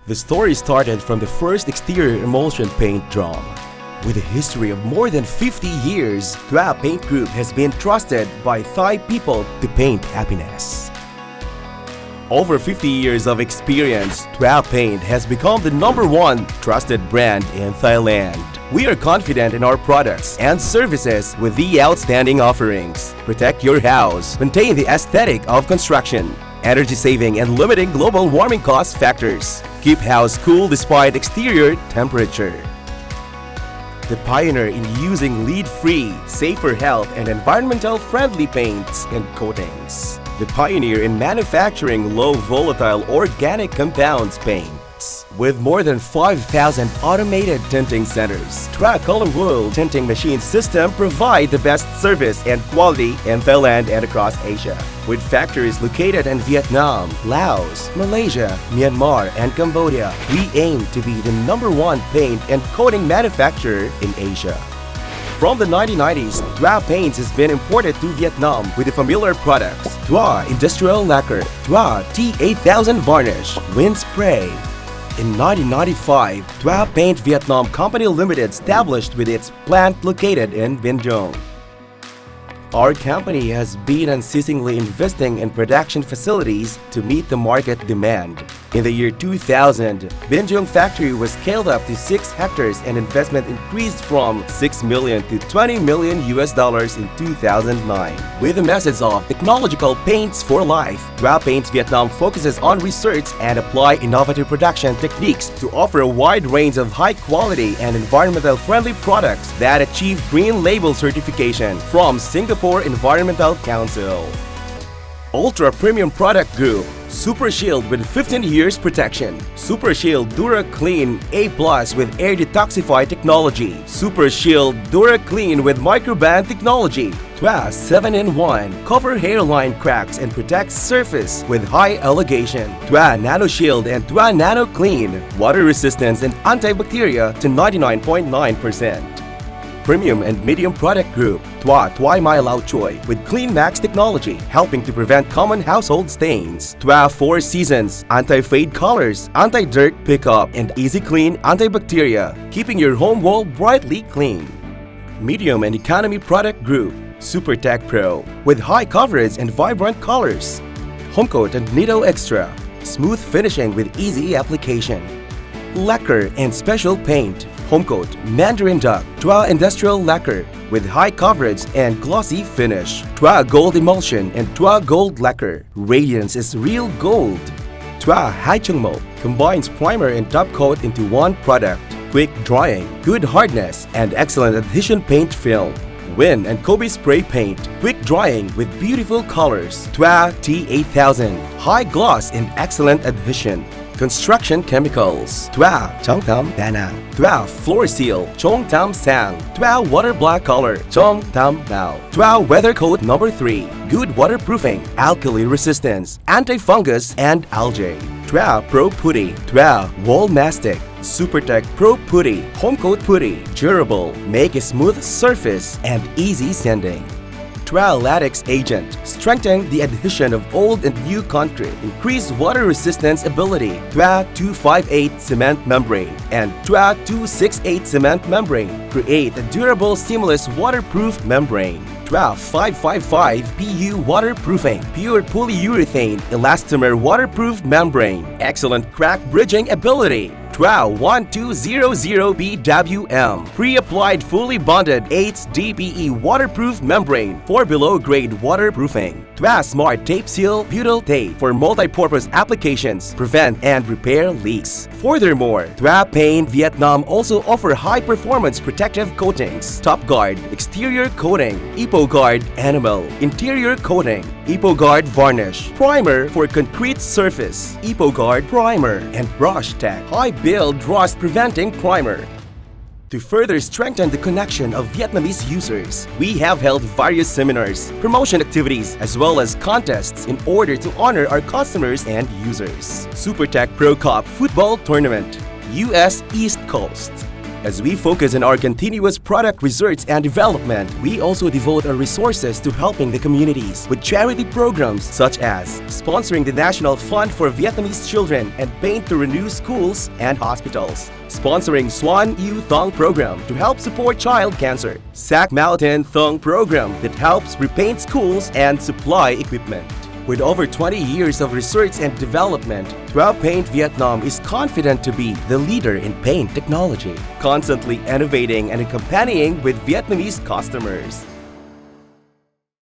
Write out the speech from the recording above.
The story started from the first exterior emulsion paint drum. With a history of more than 50 years, TOA Paint Group has been trusted by Thai people to paint happiness. Over 50 years of experience, TOA Paint has become the #1 trusted brand in Thailand. We are confident in our products and services with the outstanding offerings. Protect your house, maintain the aesthetic of construction, energy saving and limiting global warming cost factors. Keep house cool despite exterior temperature. The pioneer in using lead-free, safer health and environmental-friendly paints and coatings. The pioneer in manufacturing low-volatile organic compounds paints. With more than 5,000 automated tinting centers, TOA Color World tinting machine system provide the best service and quality in Thailand and across Asia. With factories located in Vietnam, Laos, Malaysia, Myanmar, and Cambodia, we aim to be the #1 paint and coating manufacturer in Asia. From the 1990s, TOA Paints has been imported to Vietnam with the familiar products TOA Industrial Lacquer, TOA T8000 Varnish, Wind Spray. In 1995, TOA Paint Vietnam Company Limited established with its plant located in Binh Duong. Our company has been unceasingly investing in production facilities to meet the market demand. In the year 2000, Binh Duong factory was scaled up to 6 hectares and investment increased from $6 million to $20 million in 2009. With the message of technological paints for life, TOA Paints Vietnam focuses on research and apply innovative production techniques to offer a wide range of high quality and environmental friendly products that achieve Green Label certification from Singapore Environmental Council. Ultra Premium Product Group, Super Shield with 15 years protection, Super Shield Dura Clean A+ with air detoxify technology, Super Shield Dura Clean with microband technology, TOA 7-in-1, cover hairline cracks and protects surface with high elongation, TOA Nano Shield and TOA Nano Clean, water resistance and antibacterial to 99.9%. Premium and Medium Product Group, TOA Tuai Mai Lao Choi with Clean Max technology, helping to prevent common household stains. TOA 4 Seasons, anti-fade colors, anti-dirt pickup, and easy clean antibacterial, keeping your home wall brightly clean. Medium and Economy Product Group, Super Tech Pro with high coverage and vibrant colors. Home Coat and Nido Extra, smooth finishing with easy application. Lacquer and Special Paint, Home Coat, Mandarin Duck, TOA Industrial Lacquer with high coverage and glossy finish. TOA Gold Emulsion and TOA Gold Lacquer. Radiance is real gold. TOA Haichung Mo combines primer and top coat into one product. Quick drying, good hardness, and excellent adhesion paint film. Win and Kobe Spray Paint. Quick drying with beautiful colors. TOA T8000. High gloss and excellent adhesion. Construction Chemicals, TOA Chong Tam Dana, TOA Floor Seal, Chong Tam Sang, TOA Water Black Color, Chong Tam Bao, TOA Weather Coat No. 3, good waterproofing, alkali resistance, anti-fungus and algae, TOA Pro Putty, TOA Wall Mastic, SuperTech Pro Putty, Home Coat Putty, durable, make a smooth surface and easy sanding. TOA Latex Agent, strengthen the adhesion of old and new concrete, increase water resistance ability, TOA 258 Cement Membrane, and TOA 268 Cement Membrane, create a durable seamless waterproof membrane. TOA 555 PU Waterproofing, pure polyurethane elastomer waterproof membrane, excellent crack bridging ability. TOA 1200 BWM, pre-applied fully bonded HDPE waterproof membrane for below-grade waterproofing. TOA Smart Tape Seal Butyl Tape for multi-purpose applications, prevent and repair leaks. Furthermore, TOA Paint Vietnam also offer high-performance protective coatings, Top Guard Exterior Coating, EpoGuard Animal, Interior Coating, EpoGuard Varnish, Primer for concrete surface, EpoGuard Primer, and Brush Tech High Build Rust Preventing Primer. To further strengthen the connection of Vietnamese users, we have held various seminars, promotion activities, as well as contests in order to honor our customers and users. SuperTech Pro Cup Football Tournament, US East Coast. As we focus on our continuous product research and development, we also devote our resources to helping the communities with charity programs such as sponsoring the National Fund for Vietnamese Children and Paint to Renew schools and hospitals, sponsoring Swan U Thong program to help support child cancer, Sac Mountain Thong program that helps repaint schools and supply equipment. With over 20 years of research and development, TOA Paint Vietnam is confident to be the leader in paint technology, constantly innovating and accompanying with Vietnamese customers.